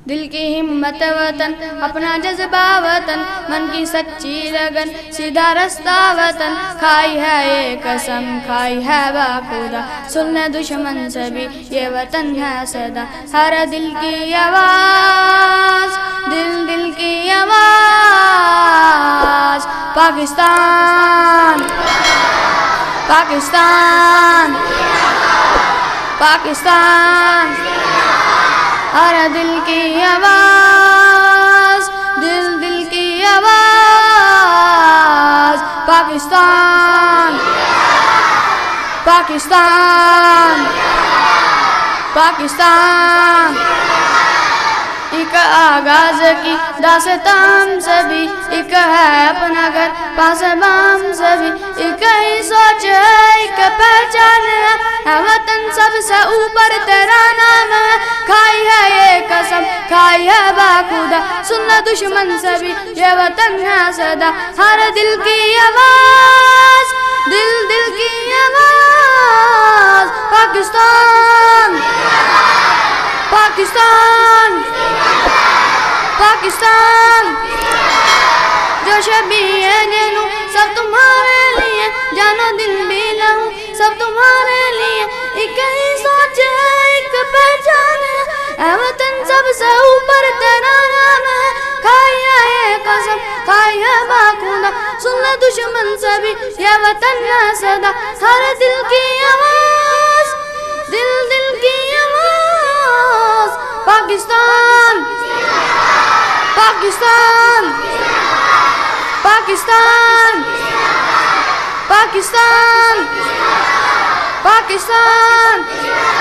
दिल की हिम्मत वतन, अपना जज्बा वतन, मन की सच्ची लगन, सीधा रास्ता वतन। खाई है ये कसम, खाई है बाखुदा, सुन ले दुश्मन से भी ये वतन है सदा। हर दिल की आवाज़, दिल दिल की आवाज़। पाकिस्तान पाकिस्तान पाकिस्तान। हर दिल की आवाज़, दिल दिल की आवाज़। पाकिस्तान पाकिस्तान पाकिस्तान। एक आगाज़ की दास्तान से भी, एक है अपना घर पास बाम से भी। एक ही सोच है, एक पहचान है, वतन सबसे ऊपर तेरा नाम है। खाई है ये कसम, खाई है बाखुदा, सुन ले दुश्मन से भी ये वतन है सदा। हर दिल की आवाज़, दिल दिल की आवाज़। पाकिस्तान पाकिस्तान पाकिस्तान। जो शबीए जनू सब तुम्हारे लिए, जानो दिल भी लहूं सब तुम्हारे लिए। एक ही सोच है, एक पहचान है, वतन सबसे ऊपर तेरा नाम है। खाई है ये कसम, खाई है बाखुदा, सुन ले दुश्मन से भी ये वतन है सदा। हर दिल की आवाज़, दिल दिल की आवाज़। पाकिस्तान पाकिस्तान पाकिस्तान पाकिस्तान पाकिस्तान।